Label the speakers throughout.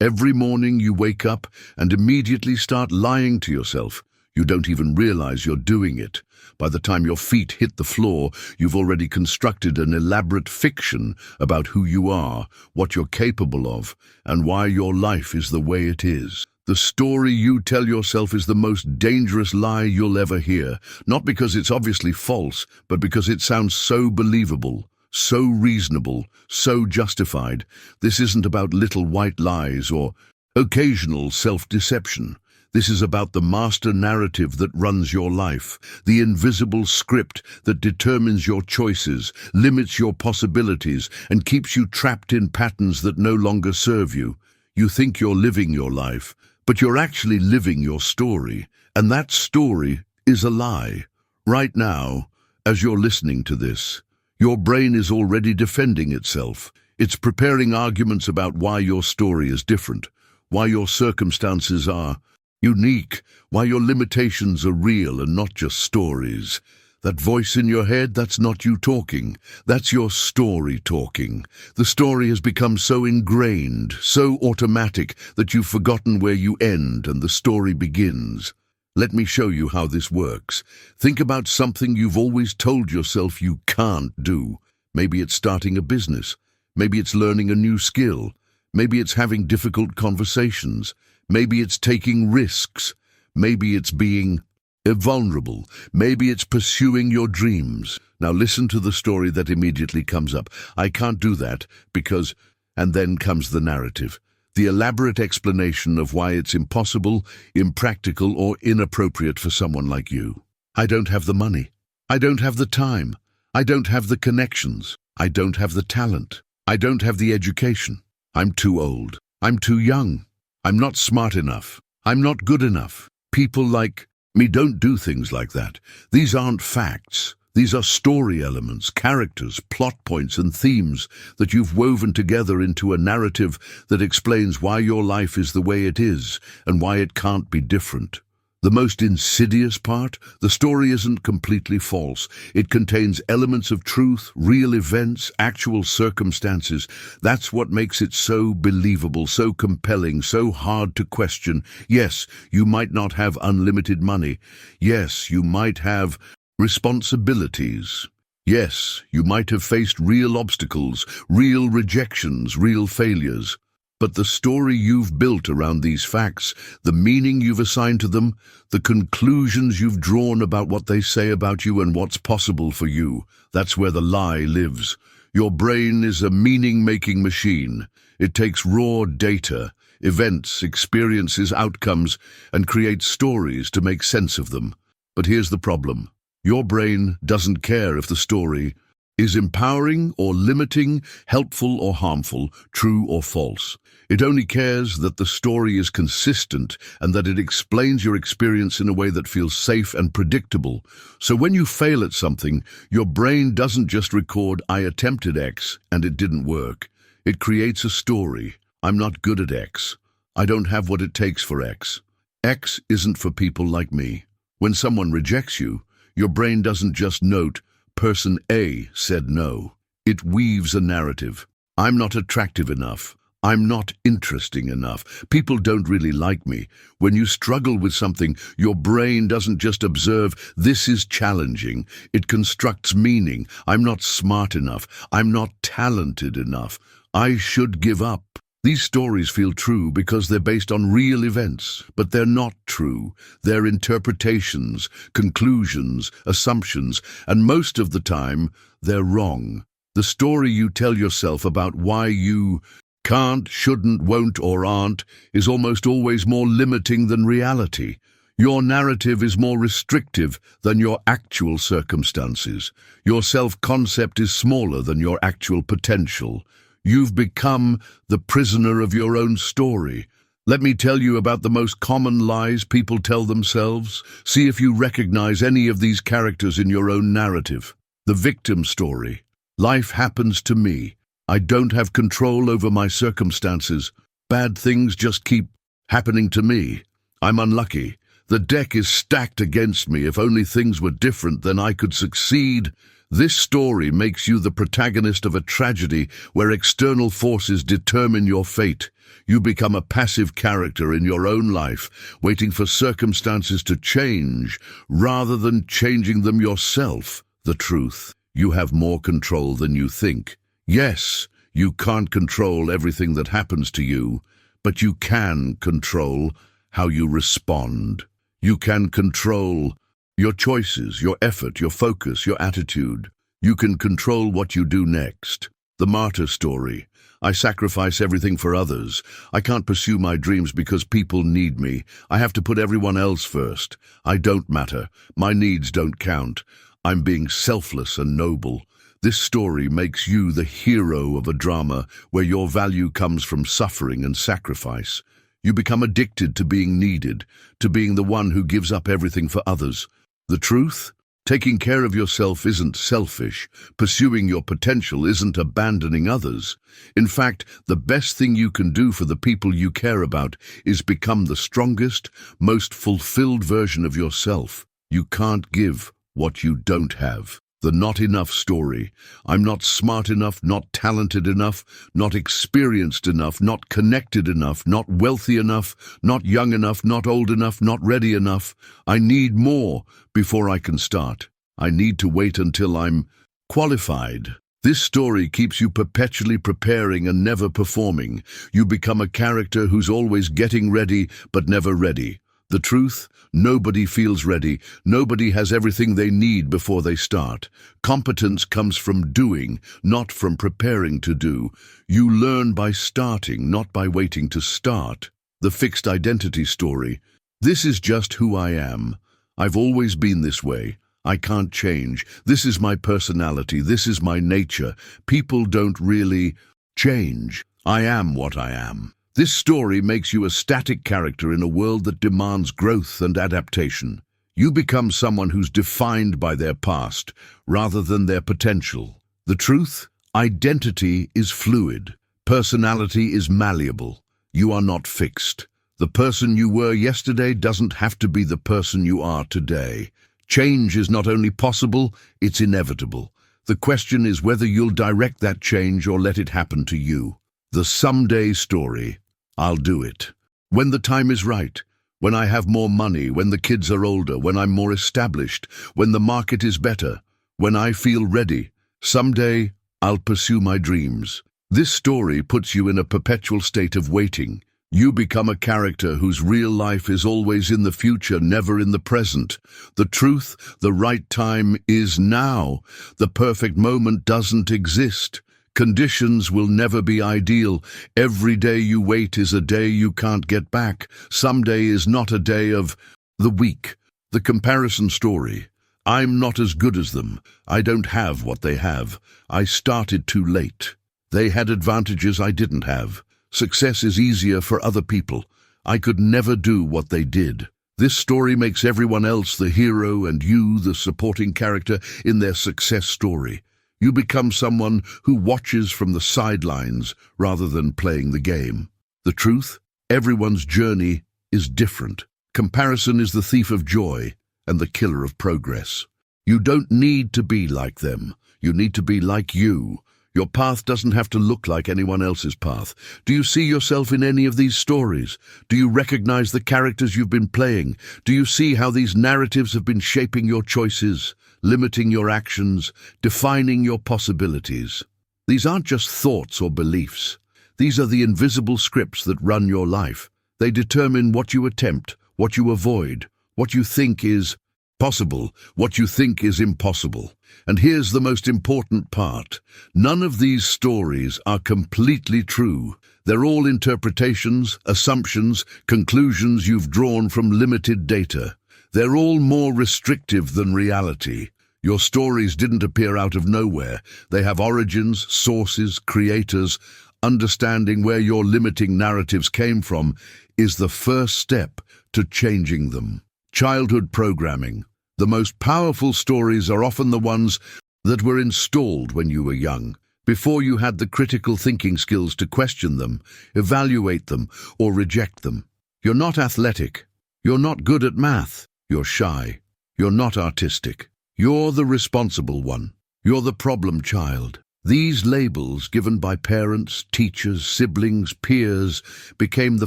Speaker 1: Every morning you wake up and immediately start lying to yourself. You don't even realize you're doing it. By the time your feet hit the floor, you've already constructed an elaborate fiction about who you are, what you're capable of, and why your life is the way it is. The story you tell yourself is the most dangerous lie you'll ever hear, not because it's obviously false, but because it sounds so believable, so reasonable, so justified. This isn't about little white lies or occasional self-deception. This is about the master narrative that runs your life, the invisible script that determines your choices, limits your possibilities, and keeps you trapped in patterns that no longer serve you. You think you're living your life, but you're actually living your story, and that story is a lie. Right now, as you're listening to this, your brain is already defending itself. It's preparing arguments about why your story is different, why your circumstances are unique, why your limitations are real and not just stories. That voice in your head, that's not you talking. That's your story talking. The story has become so ingrained, so automatic, that you've forgotten where you end and the story begins. Let me show you how this works. Think about something you've always told yourself you can't do. Maybe it's starting a business. Maybe it's learning a new skill. Maybe it's having difficult conversations. Maybe it's taking risks. Maybe it's being vulnerable. Maybe it's pursuing your dreams. Now listen to the story that immediately comes up. I can't do that because... And then comes the narrative. The elaborate explanation of why it's impossible, impractical, or inappropriate for someone like you. I don't have the money. I don't have the time. I don't have the connections. I don't have the talent. I don't have the education. I'm too old. I'm too young. I'm not smart enough. I'm not good enough. People like me don't do things like that. These aren't facts. These are story elements, characters, plot points, and themes that you've woven together into a narrative that explains why your life is the way it is and why it can't be different. The most insidious part, the story isn't completely false. It contains elements of truth, real events, actual circumstances. That's what makes it so believable, so compelling, so hard to question. Yes, you might not have unlimited money. Yes, you might have responsibilities. Yes, you might have faced real obstacles, real rejections, real failures. But the story you've built around these facts, the meaning you've assigned to them, the conclusions you've drawn about what they say about you and what's possible for you, that's where the lie lives. Your brain is a meaning-making machine. It takes raw data, events, experiences, outcomes, and creates stories to make sense of them. But here's the problem. Your brain doesn't care if the story is empowering or limiting, helpful or harmful, true or false. It only cares that the story is consistent and that it explains your experience in a way that feels safe and predictable. So when you fail at something, your brain doesn't just record, I attempted X and it didn't work. It creates a story. I'm not good at X. I don't have what it takes for X. X isn't for people like me. When someone rejects you, your brain doesn't just note, person A said no. It weaves a narrative. I'm not attractive enough. I'm not interesting enough. People don't really like me. When you struggle with something, your brain doesn't just observe, this is challenging. It constructs meaning. I'm not smart enough. I'm not talented enough. I should give up. These stories feel true because they're based on real events, but they're not true. They're interpretations, conclusions, assumptions, and most of the time, they're wrong. The story you tell yourself about why you can't, shouldn't, won't, or aren't is almost always more limiting than reality. Your narrative is more restrictive than your actual circumstances. Your self-concept is smaller than your actual potential. You've become the prisoner of your own story. Let me tell you about the most common lies people tell themselves. See if you recognize any of these characters in your own narrative. The victim story. Life happens to me. I don't have control over my circumstances. Bad things just keep happening to me. I'm unlucky. The deck is stacked against me. If only things were different, then I could succeed. This story makes you the protagonist of a tragedy where external forces determine your fate. You become a passive character in your own life, waiting for circumstances to change rather than changing them yourself. The truth: you have more control than you think. Yes, you can't control everything that happens to you, but you can control how you respond. You can control your choices, your effort, your focus, your attitude. You can control what you do next. The martyr story. I sacrifice everything for others. I can't pursue my dreams because people need me. I have to put everyone else first. I don't matter. My needs don't count. I'm being selfless and noble. This story makes you the hero of a drama where your value comes from suffering and sacrifice. You become addicted to being needed, to being the one who gives up everything for others. The truth? Taking care of yourself isn't selfish. Pursuing your potential isn't abandoning others. In fact, the best thing you can do for the people you care about is become the strongest, most fulfilled version of yourself. You can't give what you don't have. The not enough story. I'm not smart enough, not talented enough, not experienced enough, not connected enough, not wealthy enough, not young enough, not old enough, not ready enough. I need more before I can start. I need to wait until I'm qualified. This story keeps you perpetually preparing and never performing. You become a character who's always getting ready but never ready. The truth? Nobody feels ready. Nobody has everything they need before they start. Competence comes from doing, not from preparing to do. You learn by starting, not by waiting to start. The fixed identity story. This is just who I am. I've always been this way. I can't change. This is my personality. This is my nature. People don't really change. I am what I am. This story makes you a static character in a world that demands growth and adaptation. You become someone who's defined by their past rather than their potential. The truth? Identity is fluid. Personality is malleable. You are not fixed. The person you were yesterday doesn't have to be the person you are today. Change is not only possible, it's inevitable. The question is whether you'll direct that change or let it happen to you. The someday story. I'll do it. When the time is right, when I have more money, when the kids are older, when I'm more established, when the market is better, when I feel ready, someday I'll pursue my dreams. This story puts you in a perpetual state of waiting. You become a character whose real life is always in the future, never in the present. The truth, the right time is now. The perfect moment doesn't exist. Conditions will never be ideal. Every day you wait is a day you can't get back. Someday is not a day of the week. The comparison story. I'm not as good as them. I don't have what they have. I started too late. They had advantages I didn't have. Success is easier for other people. I could never do what they did. This story makes everyone else the hero and you the supporting character in their success story. You become someone who watches from the sidelines rather than playing the game. The truth? Everyone's journey is different. Comparison is the thief of joy and the killer of progress. You don't need to be like them. You need to be like you. Your path doesn't have to look like anyone else's path. Do you see yourself in any of these stories? Do you recognize the characters you've been playing? Do you see how these narratives have been shaping your choices, limiting your actions, defining your possibilities? These aren't just thoughts or beliefs. These are the invisible scripts that run your life. They determine what you attempt, what you avoid, what you think is possible, what you think is impossible. And here's the most important part. None of these stories are completely true. They're all interpretations, assumptions, conclusions you've drawn from limited data. They're all more restrictive than reality. Your stories didn't appear out of nowhere. They have origins, sources, creators. Understanding where your limiting narratives came from is the first step to changing them. Childhood programming. The most powerful stories are often the ones that were installed when you were young, before you had the critical thinking skills to question them, evaluate them, or reject them. You're not athletic. You're not good at math. You're shy. You're not artistic. You're the responsible one. You're the problem child. These labels, given by parents, teachers, siblings, peers, became the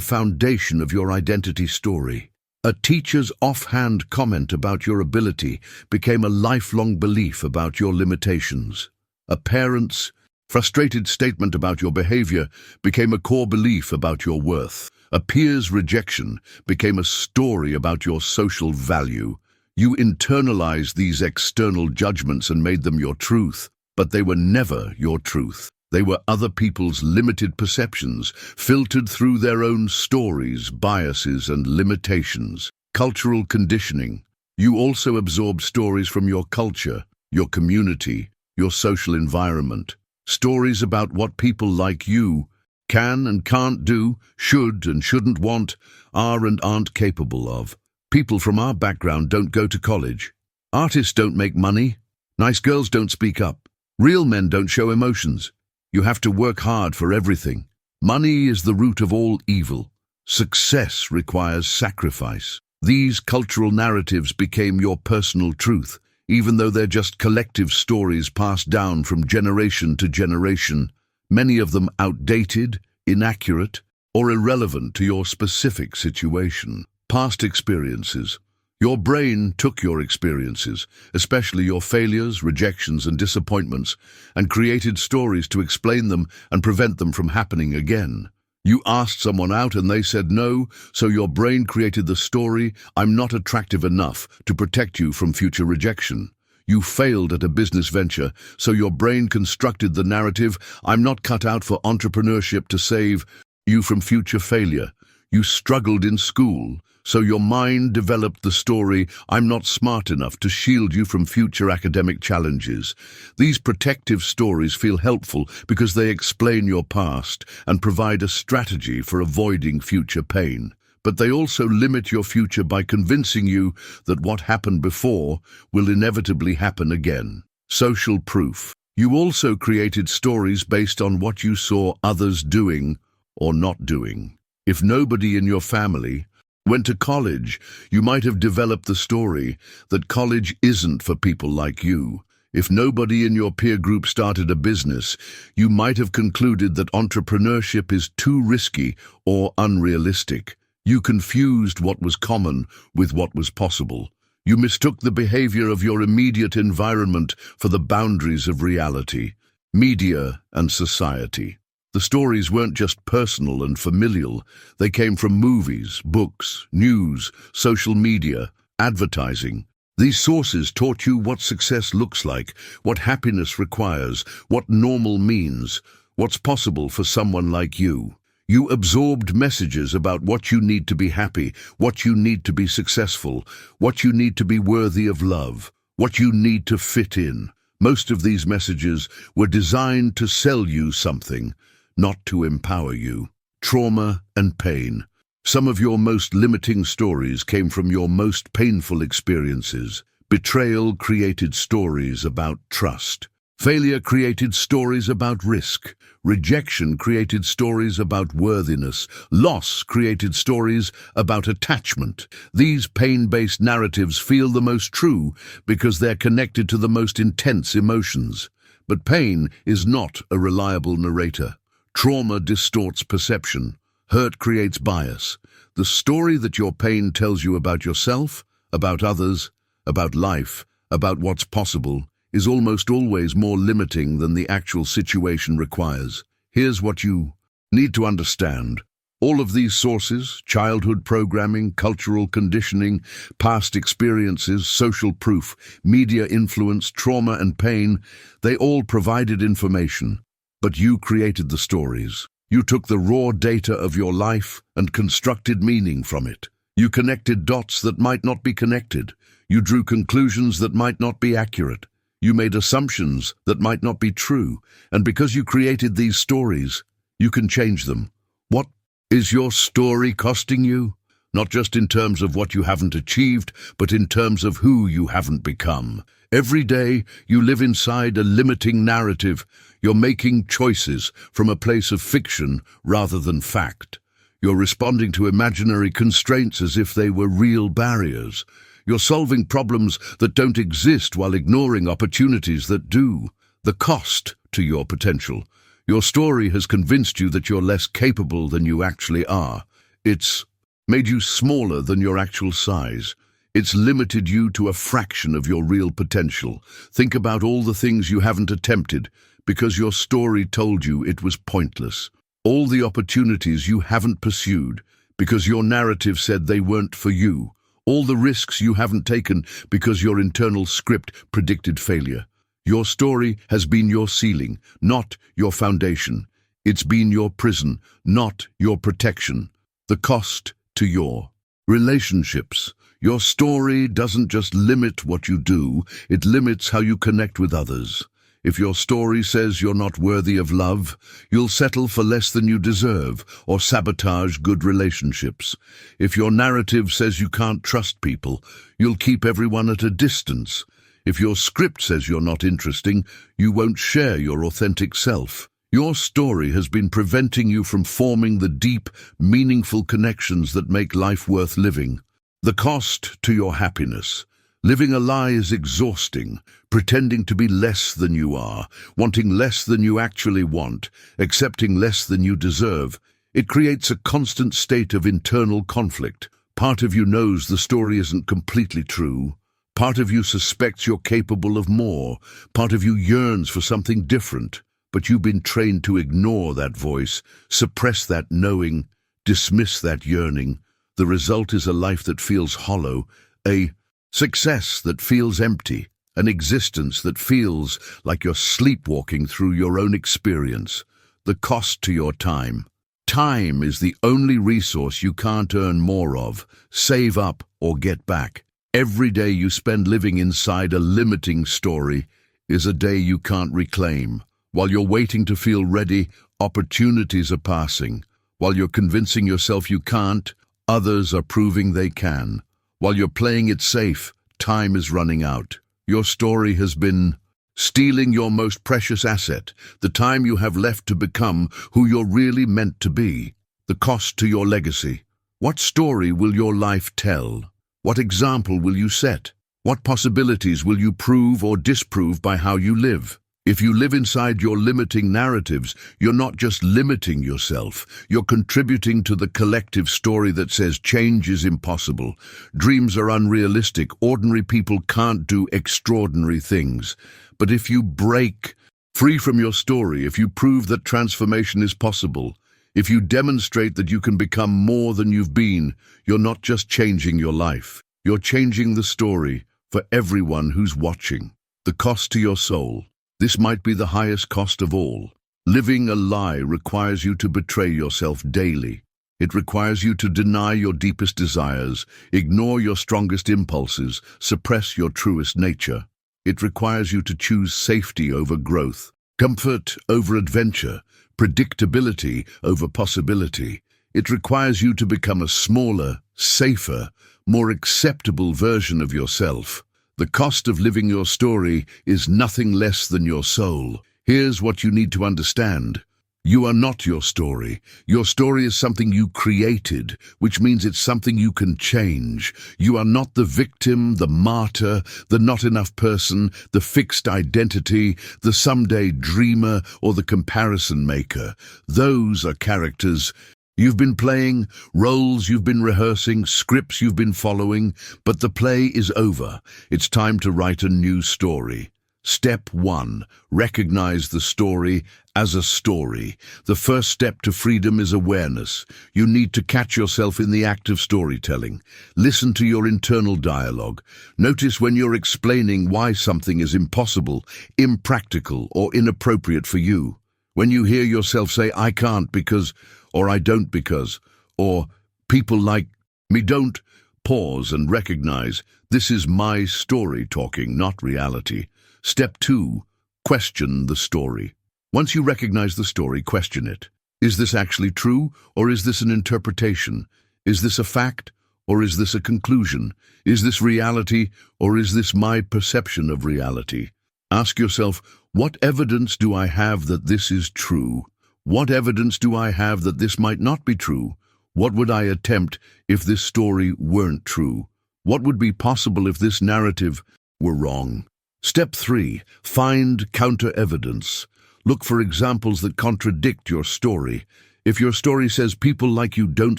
Speaker 1: foundation of your identity story. A teacher's offhand comment about your ability became a lifelong belief about your limitations. A parent's frustrated statement about your behavior became a core belief about your worth. A peer's rejection became a story about your social value. You internalized these external judgments and made them your truth, but they were never your truth. They were other people's limited perceptions, filtered through their own stories, biases, and limitations. Cultural conditioning. You also absorb stories from your culture, your community, your social environment. Stories about what people like you can and can't do, should and shouldn't want, are and aren't capable of. People from our background don't go to college. Artists don't make money. Nice girls don't speak up. Real men don't show emotions. You have to work hard for everything. Money is the root of all evil. Success requires sacrifice. These cultural narratives became your personal truth, even though they're just collective stories passed down from generation to generation, many of them outdated, inaccurate, or irrelevant to your specific situation. Past experiences. Your brain took your experiences, especially your failures, rejections, and disappointments, and created stories to explain them and prevent them from happening again. You asked someone out and they said no, so your brain created the story, "I'm not attractive enough," to protect you from future rejection. You failed at a business venture, so your brain constructed the narrative, "I'm not cut out for entrepreneurship," to save you from future failure. You struggled in school, so your mind developed the story, "I'm not smart enough," to shield you from future academic challenges. These protective stories feel helpful because they explain your past and provide a strategy for avoiding future pain. But they also limit your future by convincing you that what happened before will inevitably happen again. Social proof. You also created stories based on what you saw others doing or not doing. If nobody in your family went to college, you might have developed the story that college isn't for people like you. If nobody in your peer group started a business, you might have concluded that entrepreneurship is too risky or unrealistic. You confused what was common with what was possible. You mistook the behavior of your immediate environment for the boundaries of reality, media, and society. The stories weren't just personal and familial. They came from movies, books, news, social media, advertising. These sources taught you what success looks like, what happiness requires, what normal means, what's possible for someone like you. You absorbed messages about what you need to be happy, what you need to be successful, what you need to be worthy of love, what you need to fit in. Most of these messages were designed to sell you something, not to empower you. Trauma and pain. Some of your most limiting stories came from your most painful experiences. Betrayal created stories about trust. Failure created stories about risk. Rejection created stories about worthiness. Loss created stories about attachment. These pain-based narratives feel the most true because they're connected to the most intense emotions. But pain is not a reliable narrator. Trauma distorts perception. Hurt creates bias. The story that your pain tells you about yourself, about others, about life, about what's possible, is almost always more limiting than the actual situation requires. Here's what you need to understand. All of these sources, childhood programming, cultural conditioning, past experiences, social proof, media influence, trauma and pain, they all provided information. But you created the stories. You took the raw data of your life and constructed meaning from it. You connected dots that might not be connected. You drew conclusions that might not be accurate. You made assumptions that might not be true. And because you created these stories, you can change them. What is your story costing you? Not just in terms of what you haven't achieved, but in terms of who you haven't become. Every day, you live inside a limiting narrative. You're making choices from a place of fiction rather than fact. You're responding to imaginary constraints as if they were real barriers. You're solving problems that don't exist while ignoring opportunities that do. The cost to your potential. Your story has convinced you that you're less capable than you actually are. It's made you smaller than your actual size. It's limited you to a fraction of your real potential. Think about all the things you haven't attempted because your story told you it was pointless. All the opportunities you haven't pursued because your narrative said they weren't for you. All the risks you haven't taken because your internal script predicted failure. Your story has been your ceiling, not your foundation. It's been your prison, not your protection. The cost to your relationships. Your story doesn't just limit what you do, it limits how you connect with others. If your story says you're not worthy of love, you'll settle for less than you deserve or sabotage good relationships. If your narrative says you can't trust people, you'll keep everyone at a distance. If your script says you're not interesting, you won't share your authentic self. Your story has been preventing you from forming the deep, meaningful connections that make life worth living. The cost to your happiness. Living a lie is exhausting, pretending to be less than you are, wanting less than you actually want, accepting less than you deserve. It creates a constant state of internal conflict. Part of you knows the story isn't completely true. Part of you suspects you're capable of more. Part of you yearns for something different. But you've been trained to ignore that voice, suppress that knowing, dismiss that yearning. The result is a life that feels hollow, a success that feels empty, an existence that feels like you're sleepwalking through your own experience. The cost to your time. Time is the only resource you can't earn more of, save up, or get back. Every day you spend living inside a limiting story is a day you can't reclaim. While you're waiting to feel ready, opportunities are passing. While you're convincing yourself you can't, others are proving they can. While you're playing it safe, time is running out. Your story has been stealing your most precious asset, the time you have left to become who you're really meant to be. The cost to your legacy. What story will your life tell? What example will you set? What possibilities will you prove or disprove by how you live? If you live inside your limiting narratives, you're not just limiting yourself, you're contributing to the collective story that says change is impossible. Dreams are unrealistic, ordinary people can't do extraordinary things. But if you break free from your story, if you prove that transformation is possible, if you demonstrate that you can become more than you've been, you're not just changing your life, you're changing the story for everyone who's watching. The cost to your soul. This might be the highest cost of all. Living a lie requires you to betray yourself daily. It requires you to deny your deepest desires, ignore your strongest impulses, suppress your truest nature. It requires you to choose safety over growth, comfort over adventure, predictability over possibility. It requires you to become a smaller, safer, more acceptable version of yourself. The cost of living your story is nothing less than your soul. Here's what you need to understand. You are not your story. Your story is something you created, which means it's something you can change. You are not the victim, the martyr, the not enough person, the fixed identity, the someday dreamer, or the comparison maker. Those are characters you've been playing, roles you've been rehearsing, scripts you've been following, but the play is over. It's time to write a new story. Step 1. Recognize the story as a story. The first step to freedom is awareness. You need to catch yourself in the act of storytelling. Listen to your internal dialogue. Notice when you're explaining why something is impossible, impractical, or inappropriate for you. When you hear yourself say, "I can't because," or "I don't because," or "people like me don't," pause and recognize this is my story talking, not reality. Step 2. Question the story. Once you recognize the story, question it. Is this actually true, or is this an interpretation? Is this a fact, or is this a conclusion? Is this reality, or is this my perception of reality? Ask yourself, what evidence do I have that this is true? What evidence do I have that this might not be true? What would I attempt if this story weren't true? What would be possible if this narrative were wrong? Step 3. Find counter-evidence. Look for examples that contradict your story. If your story says people like you don't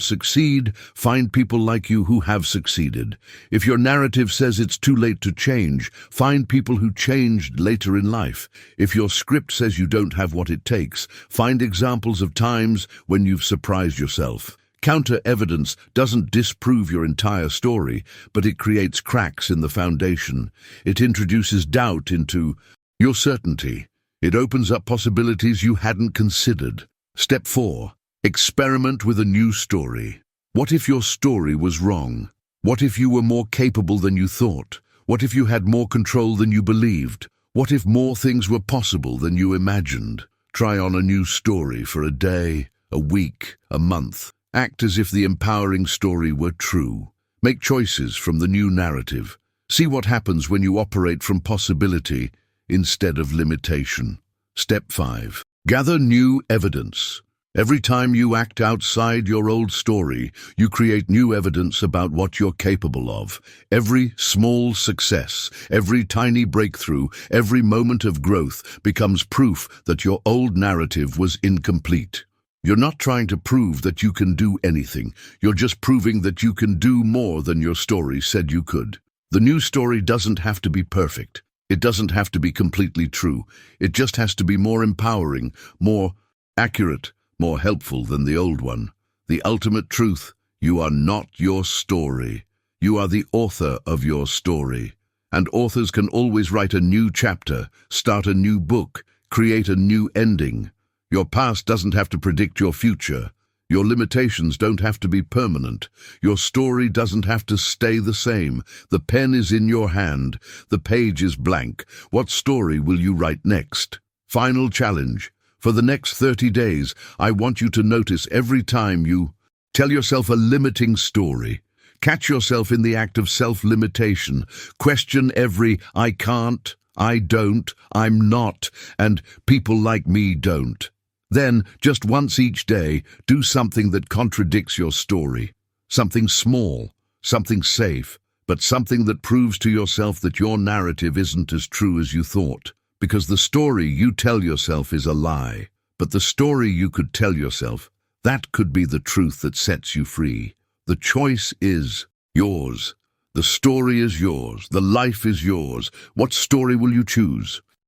Speaker 1: succeed, find people like you who have succeeded. If your narrative says it's too late to change, find people who changed later in life. If your script says you don't have what it takes, find examples of times when you've surprised yourself. Counter-evidence doesn't disprove your entire story, but it creates cracks in the foundation. It introduces doubt into your certainty. It opens up possibilities you hadn't considered. Step 4. Experiment with a new story. What if your story was wrong? What if you were more capable than you thought? What if you had more control than you believed? What if more things were possible than you imagined? Try on a new story for a day, a week, a month. Act as if the empowering story were true. Make choices from the new narrative. See what happens when you operate from possibility instead of limitation. Step 5. Gather new evidence. Every time you act outside your old story, you create new evidence about what you're capable of. Every small success, every tiny breakthrough, every moment of growth becomes proof that your old narrative was incomplete. You're not trying to prove that you can do anything. You're just proving that you can do more than your story said you could. The new story doesn't have to be perfect. It doesn't have to be completely true. It just has to be more empowering, more accurate, more helpful than the old one. The ultimate truth: you are not your story. You are the author of your story. And authors can always write a new chapter, start a new book, create a new ending. Your past doesn't have to predict your future. Your limitations don't have to be permanent. Your story doesn't have to stay the same. The pen is in your hand. The page is blank. What story will you write next? Final challenge. For the next 30 days, I want you to notice every time you tell yourself a limiting story. Catch yourself in the act of self-limitation. Question every "I can't," "I don't," "I'm not," and "people like me don't." Then, just once each day, do something that contradicts your story. Something small, something safe, but something that proves to yourself that your narrative isn't as true as you thought. Because the story you tell yourself is a lie. But the story you could tell yourself, that could be the truth that sets you free. The choice is yours. The story is yours. The life is yours. What story will you choose?